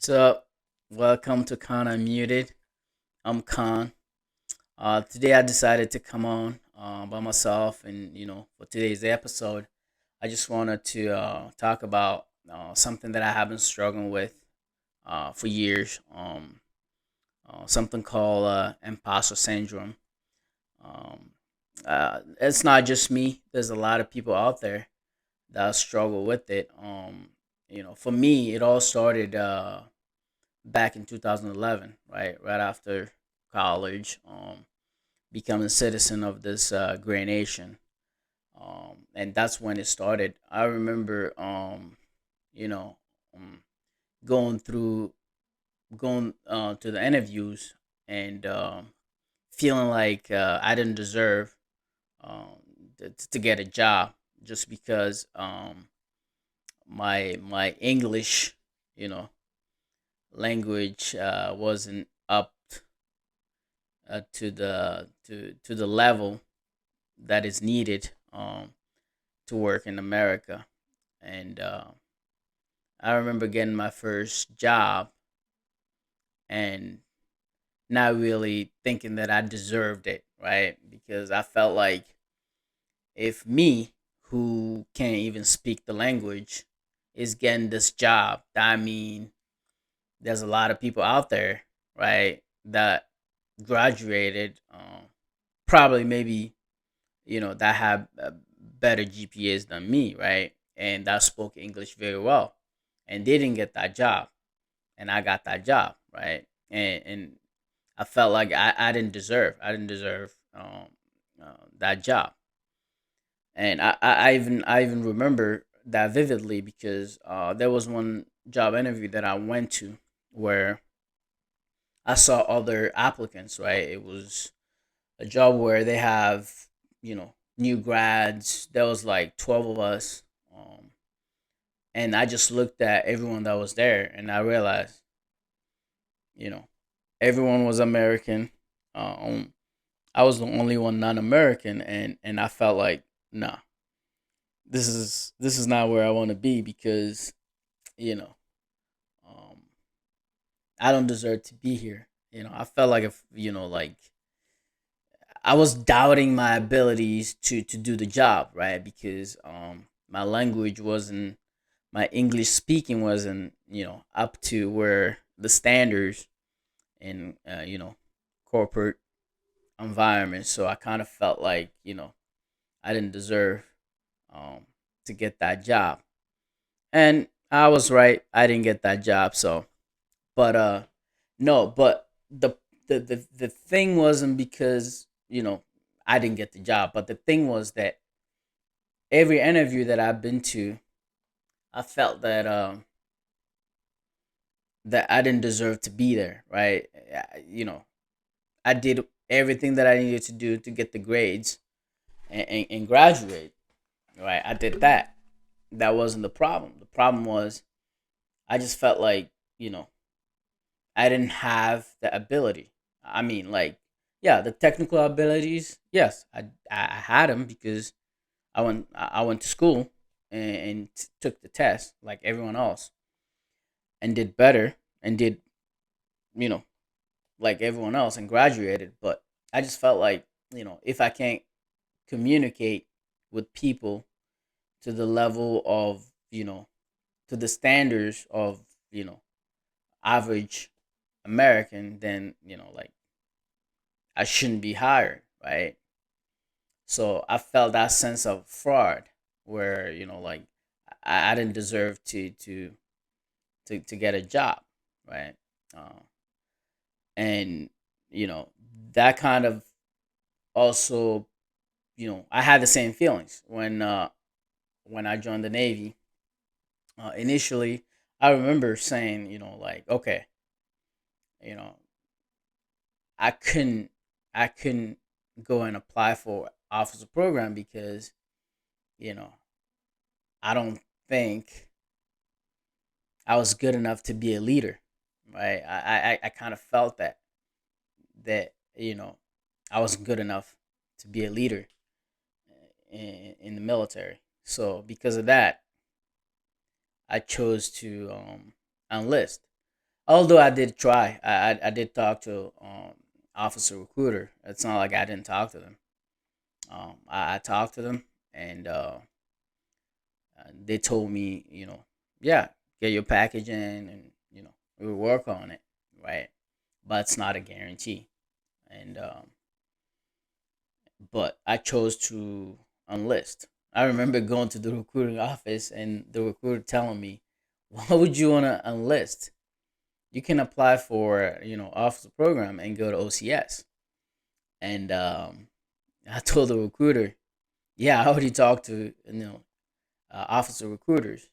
What's up? Welcome to Kon Unmuted. I'm Kon. Today I decided to come on by myself, and for today's episode, I just wanted to talk about something that I have been struggling with for years. Something called imposter syndrome. Um, it's not just me. There's a lot of people out there that struggle with it. For me, it all started back in 2011, right after college, becoming a citizen of this great nation, and that's when it started. I remember, you know, um, going through going to the interviews and feeling like I didn't deserve um, to get a job just because my English, you know, language wasn't up to the level that is needed to work in America. And I remember getting my first job and not really thinking that I deserved it, right? Because I felt like if me, who can't even speak the language, is getting this job, I mean, there's a lot of people out there, right, that graduated, probably maybe that had better GPAs than me, right? And that spoke English very well, and they didn't get that job, and I got that job, right? And I felt like I didn't deserve that job, and I even remember that vividly because there was one job interview that I went to where I saw other applicants, right? It was a job where they have, new grads. There was like 12 of us. And I just looked at everyone that was there and I realized, you know, everyone was American. I was the only one non-American, and I felt like, nah, this is not where I want to be because, you know, um, I don't deserve to be here. I felt like if, like I was doubting my abilities to do the job, right? Because my language wasn't, my English speaking wasn't, up to where the standards in corporate environment. So I kind of felt like, I didn't deserve um to get that job. And I was right. I didn't get that job, so but no, but the thing wasn't because, I didn't get the job, but the thing was that every interview that I've been to, I felt that I didn't deserve to be there, right? I did everything that I needed to do to get the grades and graduate, right? I did that. That wasn't the problem. The problem was I just felt like, you know, I didn't have the ability. I mean, like, yeah, the technical abilities, yes, I had them because I went to school and took the test like everyone else and did better and did, you know like everyone else and graduated. But I just felt like, if I can't communicate with people to the level of, to the standards of, you know average American, then, like, I shouldn't be hired, right? So I felt that sense of fraud where, like, I didn't deserve to get a job, right? uh, and that kind of also, I had the same feelings when I joined the Navy. Initially, I remember saying, like, okay, you know I couldn't I couldn't go and apply for officer program because, you know I don't think I was good enough to be a leader, right? I kind of felt that I wasn't good enough to be a leader in the military. So because of that, I chose to enlist. Although I did try, I did talk to officer recruiter. It's not like I didn't talk to them. I talked to them, and they told me, yeah, get your package in, and we'll work on it, right? But it's not a guarantee. And but I chose to enlist. I remember going to the recruiting office and the recruiter telling me, "Why would you want to enlist? You can apply for officer program and go to OCS." And I told the recruiter, "Yeah, I already talked to officer recruiters,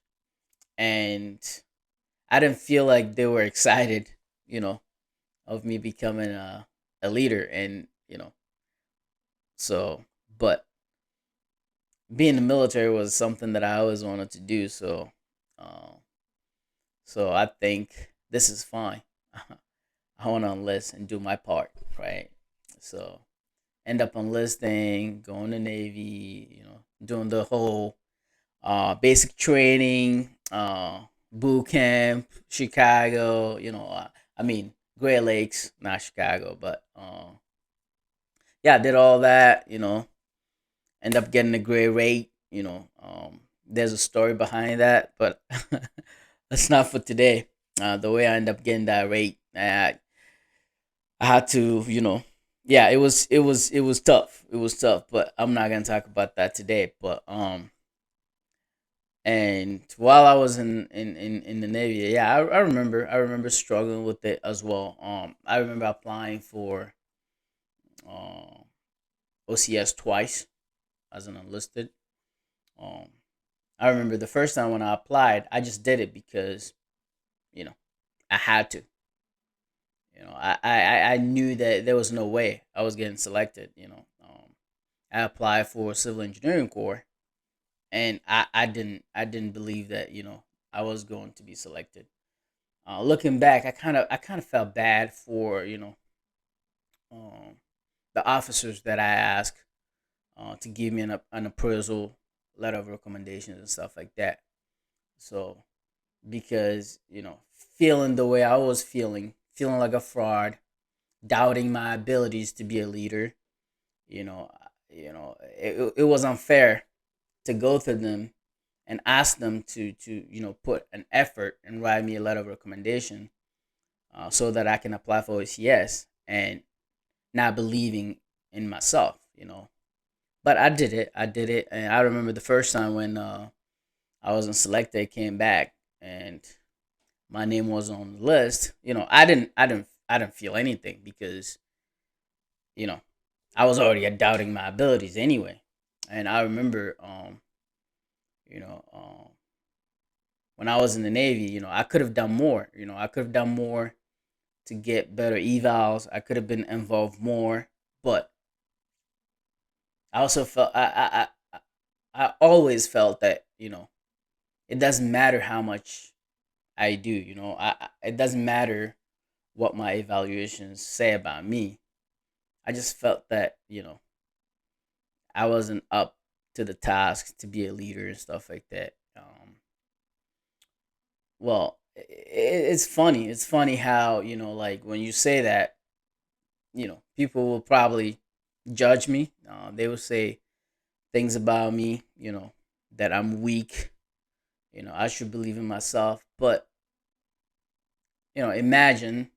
and I didn't feel like they were excited, you know, of me becoming a leader, and so but being in the military was something that I always wanted to do. Uh, so I think this is fine. I want to enlist and do my part, right? So end up enlisting, going to Navy, doing the whole basic training, boot camp, Chicago. I mean Great Lakes, not Chicago, but yeah, I did all that. End up getting a great rate. There's a story behind that, but that's not for today. The way I end up getting that rate, I had to, yeah, it was tough. It was tough, but I'm not gonna talk about that today. But and while I was in the Navy, yeah, I remember struggling with it as well. I remember applying for uh, OCS twice as an enlisted. Um, I remember the first time when I applied, I just did it because you know I had to. I knew that there was no way I was getting selected. I applied for civil engineering corps, and I didn't believe that I was going to be selected. Looking back, I kind of felt bad for um, the officers that I asked to give me an appraisal letter of recommendations and stuff like that. So because feeling the way I was feeling like a fraud, doubting my abilities to be a leader, you know, it was unfair to go to them and ask them to put an effort and write me a letter of recommendation so that I can apply for OCS and not believing in myself. But I did it. I did it, and I remember the first time when I wasn't selected, came back, and my name was on the list. I didn't feel anything because you know I was already doubting my abilities anyway. And I remember, you know, when I was in the Navy, I could have done more. I could have done more to get better evals. I could have been involved more, but I also felt I always felt that it doesn't matter how much I do. It doesn't matter what my evaluations say about me. I just felt that I wasn't up to the task to be a leader and stuff like that. Well, it's funny. It's funny how like when you say that, people will probably judge me. They will say things about me, that I'm weak. I should believe in myself. But imagine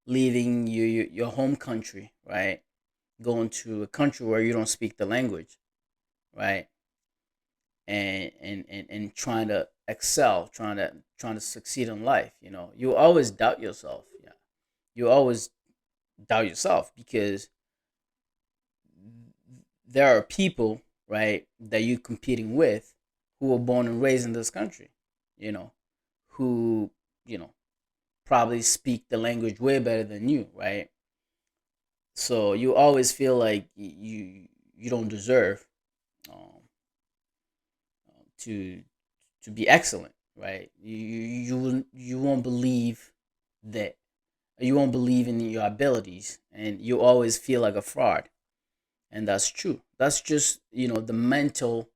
leaving your home country, right? Going to a country where you don't speak the language, right? And trying to excel, trying to succeed in life. You always doubt yourself. Yeah, you always doubt yourself because there are people, right, that you're competing with who were born and raised in this country, you know, who you know probably speak the language way better than you, right? So you always feel like you don't deserve um, to be excellent, right? You won't believe that you won't believe in your abilities, and you always feel like a fraud, and that's true. That's just the mental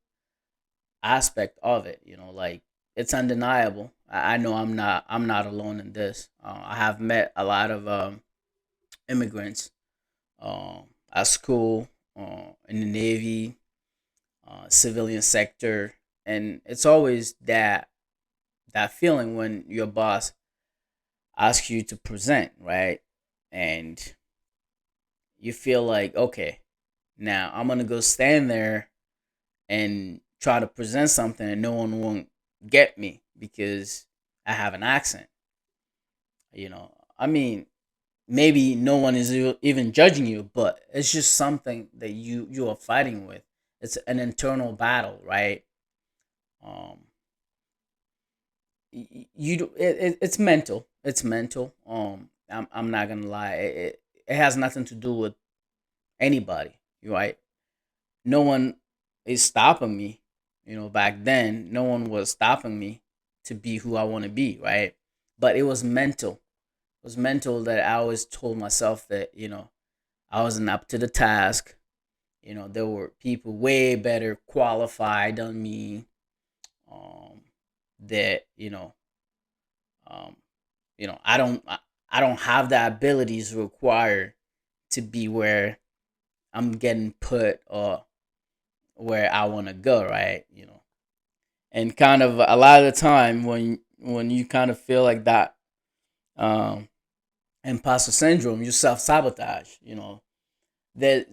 aspect of it. Like it's undeniable. I know I'm not alone in this. I have met a lot of immigrants at school, in the Navy, civilian sector, and it's always that feeling when your boss asks you to present, right? And you feel like, okay, now I'm gonna go stand there and try to present something, and no one won't get me because I have an accent. I mean, maybe no one is even judging you, but it's just something that you are fighting with. It's an internal battle, right? Um, it's mental. It's mental. I'm not gonna lie. It has nothing to do with anybody, right? No one is stopping me. Back then, no one was stopping me to be who I want to be, right? But it was mental. It was mental that I always told myself that I wasn't up to the task. There were people way better qualified than me. Um, that um, I don't have the abilities required to be where I'm getting put or where I want to go, right? And kind of a lot of the time when you kind of feel like that, um, imposter syndrome, you self sabotage. That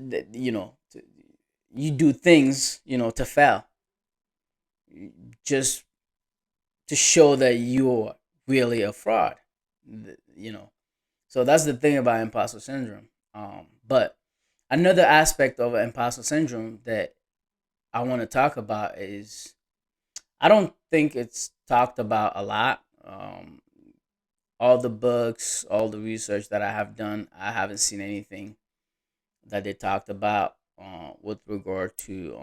you do things to fail, just to show that you're really a fraud. So that's the thing about imposter syndrome. But another aspect of imposter syndrome that I want to talk about is, I don't think it's talked about a lot. All the books, all the research that I have done, I haven't seen anything that they talked about with regard to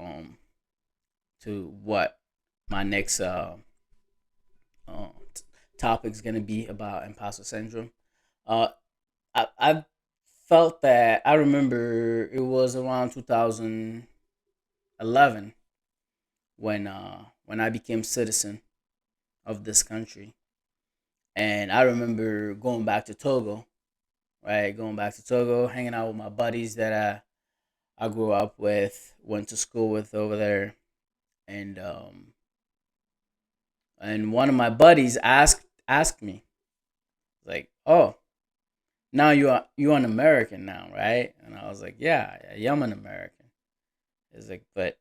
what my next uh, t- topic is gonna be about imposter syndrome. Uh, I felt that I remember it was around 2011 when I became citizen of this country, and I remember going back to Togo, right? Going back to Togo, hanging out with my buddies that I grew up with, went to school with over there, and one of my buddies asked me, like, "Oh, now you are an American now, right?" And I was like, "Yeah, I am an American." He's like, "But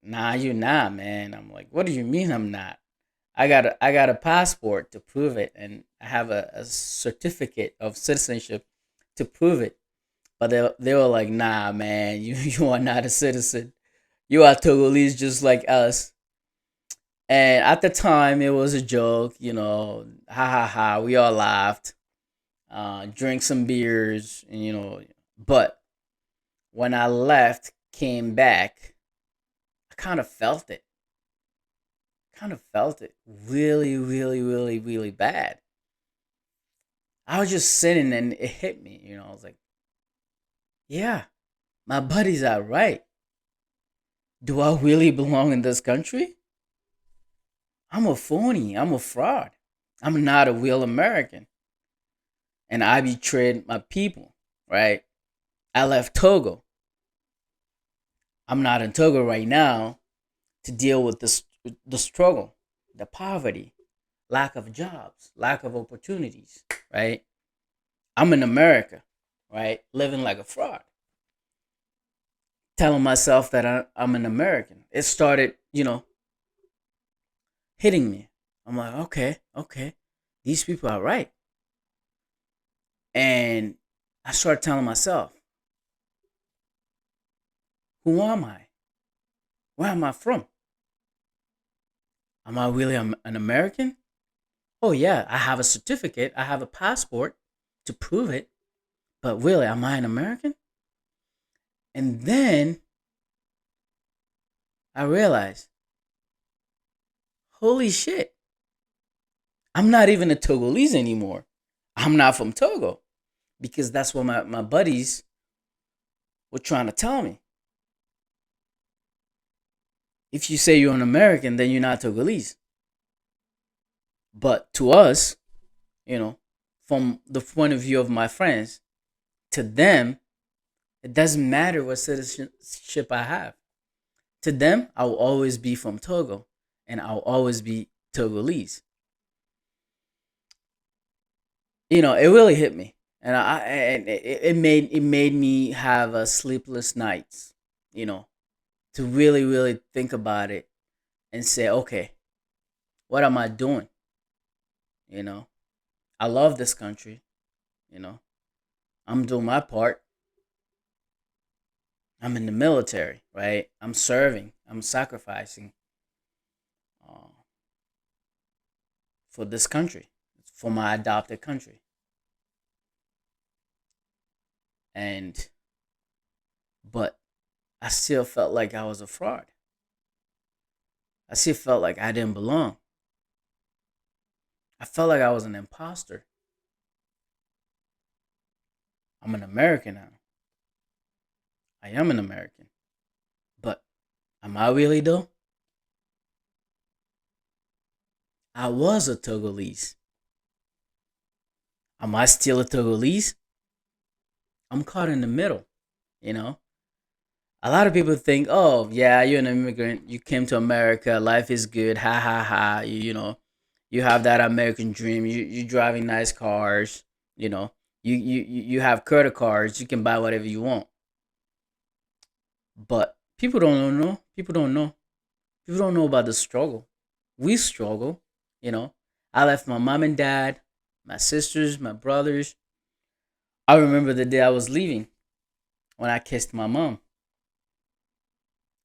nah, you not, man." I'm like, "What do you mean I'm not? I got a passport to prove it, and I have a certificate of citizenship to prove it." But they were like, "Nah, man, you are not a citizen. You are Togolese just like us." And at the time, it was a joke, ha ha ha. We all laughed, drank some beers, and But when I left, came back, I kind of felt it. Kind of felt it really, really, really, really bad. I was just sitting and it hit me. I was like, yeah, my buddies are right. Do I really belong in this country? I'm a phony. I'm a fraud. I'm not a real American. And I betrayed my people, right? I left Togo. I'm not in Togo right now to deal with the struggle, the poverty, lack of jobs, lack of opportunities, right? I'm in America, right? Living like a fraud, telling myself that I'm an American. It started, hitting me. I'm like, okay, okay, these people are right. And I started telling myself, who am I? Where am I from? Am I really an American? Oh, yeah, I have a certificate, I have a passport to prove it. But really, am I an American? And then I realized, holy shit, I'm not even a Togolese anymore. I'm not from Togo, because that's what my buddies were trying to tell me. If you say you're an American, then you're not Togolese. But to us, you know, from the point of view of my friends, to them, it doesn't matter what citizenship I have. To them, I will always be from Togo, and I'll always be Togolese. It really hit me, and it made me have a sleepless nights. You know, to really really think about it and say, okay, what am I doing? You know, I love this country. You know, I'm doing my part. I'm in the military, right? I'm serving. I'm sacrificing uh, for this country, for my adopted country, and but I still felt like I was a fraud. I still felt like I didn't belong. I felt like I was an imposter. I'm an American now. I am an American. But am I really though? I was a Togolese. Am I still a Togolese? I'm caught in the middle, you know? A lot of people think, oh, yeah, you're an immigrant. You came to America. Life is good. Ha ha ha. You have that American dream. You driving nice cars. You know, you have credit cards. You can buy whatever you want. But people don't know. People don't know. People don't know about the struggle. We struggle, you know. I left my mom and dad, my sisters, my brothers. I remember the day I was leaving when I kissed my mom.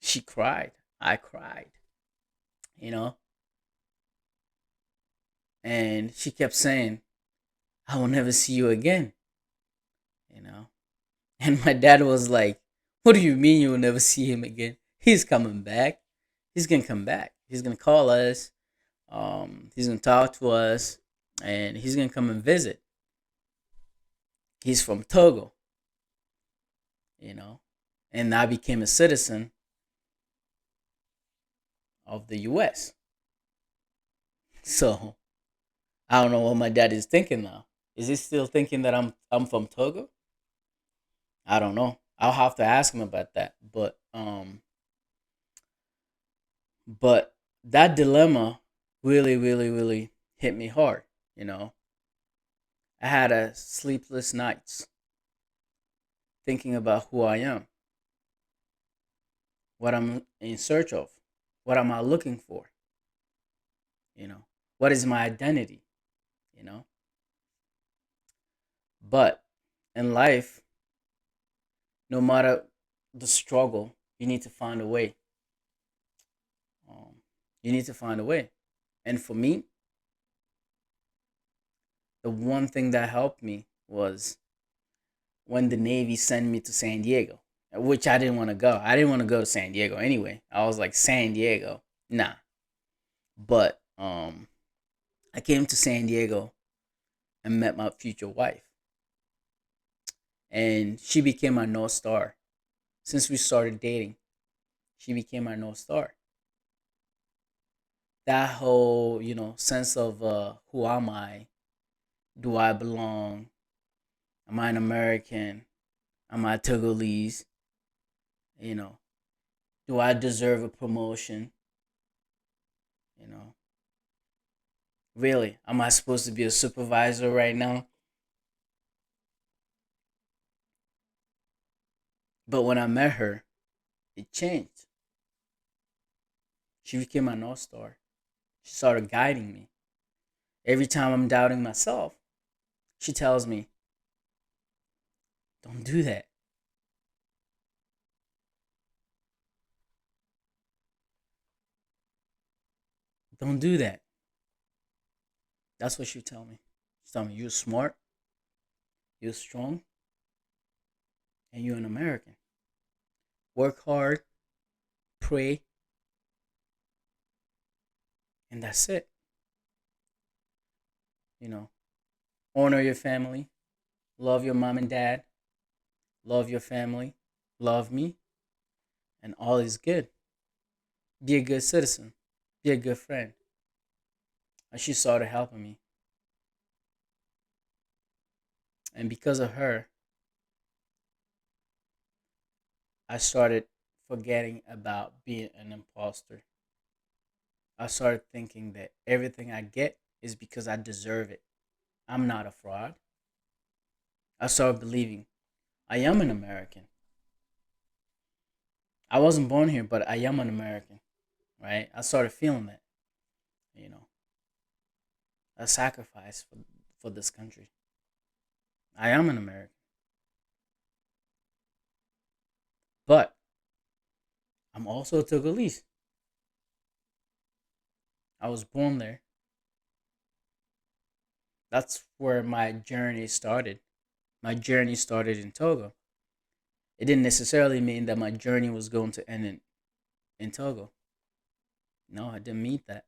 She cried. I cried, you know, and she kept saying, I will never see you again, you know. And my dad was like, what do you mean you will never see him again? He's coming back. He's gonna come back. He's gonna call us. He's gonna talk to us, and he's gonna come and visit. He's from Togo, you know, and I became a citizen of the U.S. So I don't know what my dad is thinking now. Is he still thinking that I'm from Togo? I don't know. I'll have to ask him about that. But that dilemma really, really, really hit me hard. You know, I had a sleepless nights thinking about who I am, what I'm in search of, what am I looking for. You know, what is my identity? You know, but in life, no matter the struggle, you need to find a way. Um, you need to find a way. And for me, the one thing that helped me was when the Navy sent me to San Diego, which I didn't want to go. I didn't want to go to San Diego anyway. I was like, San Diego, nah. But I came to San Diego and met my future wife, and she became my North Star. Since we started dating, she became my North Star. That whole, sense of who am I? Do I belong? Am I an American? Am I Togolese? You know, do I deserve a promotion? You know, really, am I supposed to be a supervisor right now? But when I met her, it changed. She became my North Star. She started guiding me. Every time I'm doubting myself, she tells me, don't do that. Don't do that. That's what she tell me. She tell me, you're smart, you're strong, and you're an American. Work hard, pray, and that's it. You know, honor your family, love your mom and dad, love your family, love me, and all is good. Be a good citizen, be a good friend, and she started helping me. And because of her, I started forgetting about being an imposter. I started thinking that everything I get is because I deserve it. I'm not a fraud. I started believing I am an American. I wasn't born here, but I am an American, right? I started feeling that, you know, a sacrifice for this country. I am an American, but I'm also a Togolese. I was born there. That's where my journey started. My journey started in Togo. It didn't necessarily mean that my journey was going to end in Togo. No, I didn't mean that.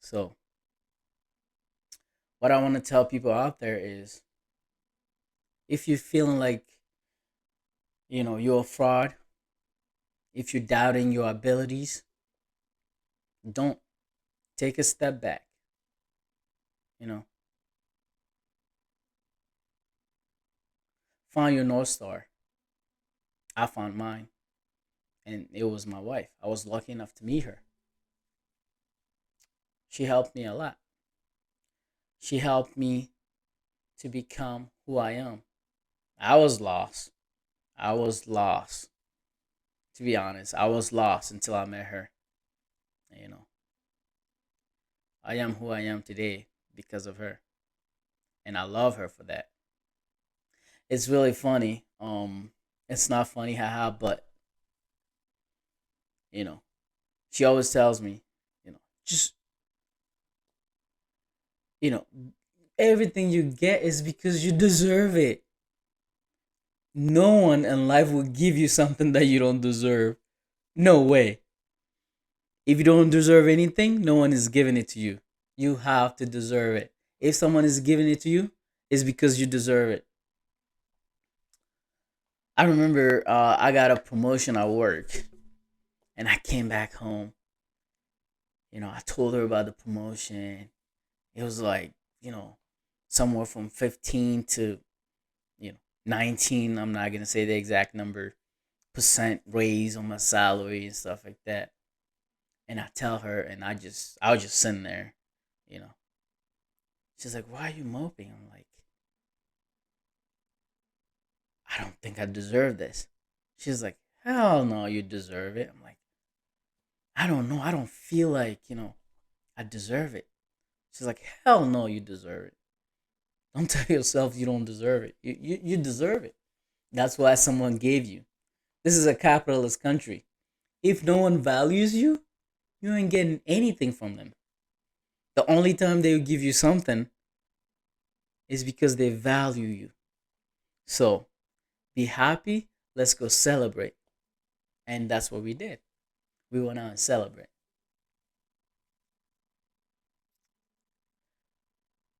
So, what I want to tell people out there is if you're feeling like, you're a fraud, if you're doubting your abilities, don't take a step back. You know, find your North Star. I found mine, and it was my wife. I was lucky enough to meet her. She helped me a lot. She helped me to become who I am. I was lost. I was lost. To be honest, I was lost until I met her. You know, I am who I am today because of her, and I love her for that. It's really funny. It's not funny, haha, but you know, she always tells me, just you know, everything you get is because you deserve it. No one in life will give you something that you don't deserve. No way. If you don't deserve anything, no one is giving it to you. You have to deserve it. If someone is giving it to you, it's because you deserve it. I remember I got a promotion at work and I came back home. I told her about the promotion. It was like, somewhere from 15 to, 19. I'm not going to say the exact number, percent raise on my salary and stuff like that. And I tell her, and I was just sitting there, you know. She's like, "Why are you moping?" I'm like, "I don't think I deserve this." She's like, "Hell no, you deserve it." I'm like, "I don't know. I don't feel like, I deserve it." She's like, "Hell no, you deserve it. Don't tell yourself you don't deserve it. You deserve it. That's why someone gave you. This is a capitalist country. If no one values you, you ain't getting anything from them. The only time they will give you something is because they value you. So be happy. Let's go celebrate." And that's what we did. We went out and celebrate.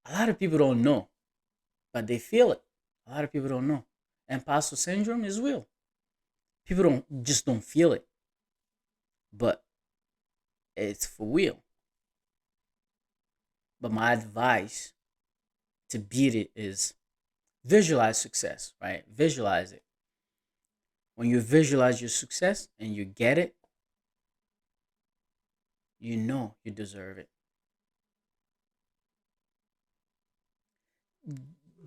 A lot of people don't know, but they feel it. A lot of people don't know. Imposter syndrome is real. People don't feel it, but it's for real. But my advice to beat it is visualize success, right? Visualize it. When you visualize your success and you get it, you know you deserve it.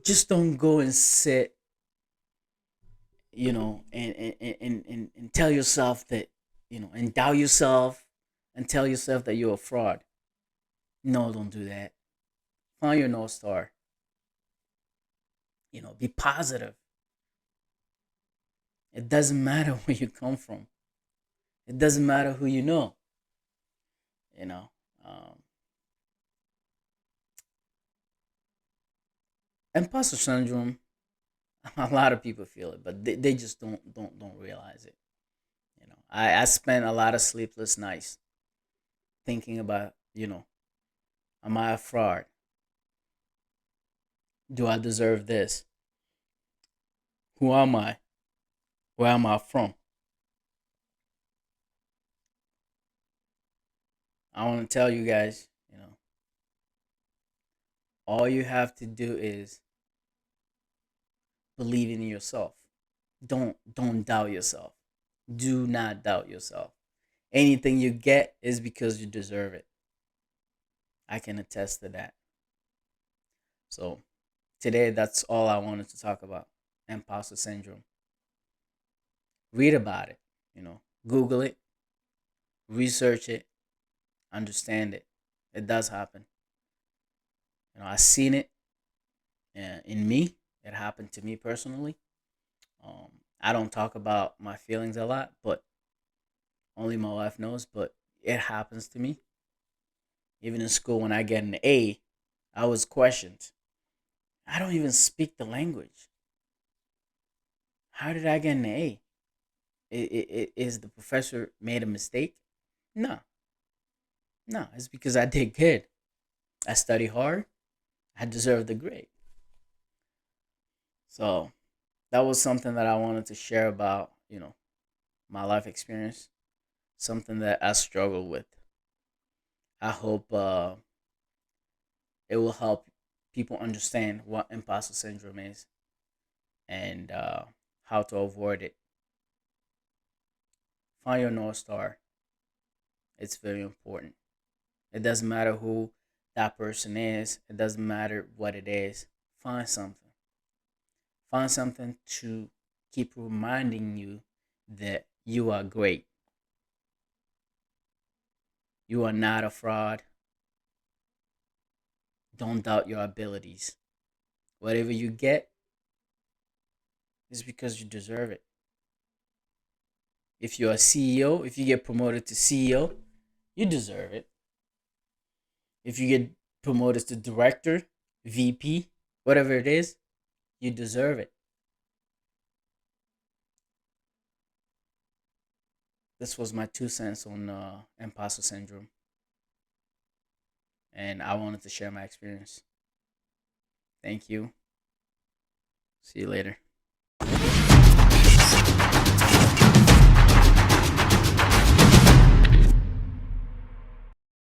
Just don't go and sit, and tell yourself that, and doubt yourself and tell yourself that you're a fraud. No, don't do that. Find your North Star. Be positive. It doesn't matter where you come from. It doesn't matter who you know. You know, um, imposter syndrome. A lot of people feel it, but they just don't realize it. I spent a lot of sleepless nights thinking about, am I a fraud? Do I deserve this? Who am I? Where am I from? I want to tell you guys, All you have to do is believe in yourself. Don't doubt yourself. Do not doubt yourself. Anything you get is because you deserve it. I can attest to that. So today, that's all I wanted to talk about. Imposter syndrome. Read about it. Google it, research it, understand it. It does happen. I seen it in me. It happened to me personally. I don't talk about my feelings a lot, but only my wife knows. But it happens to me. Even in school, when I get an A, I was questioned. I don't even speak the language. How did I get an A? Is the professor made a mistake? No, no. It's because I did good. I studied hard. I deserve the grade. So that was something that I wanted to share about, my life experience, something that I struggle with. I hope it will help people understand what imposter syndrome is and how to avoid it. Find your North Star. It's very important. It doesn't matter who that person is, it doesn't matter what it is. Find something. Find something to keep reminding you that you are great. You are not a fraud. Don't doubt your abilities. Whatever you get is because you deserve it. If you're a CEO, if you get promoted to CEO, you deserve it. If you get promoted to director, VP, whatever it is, you deserve it. This was my 2 cents on imposter syndrome, and I wanted to share my experience. Thank you. See you later.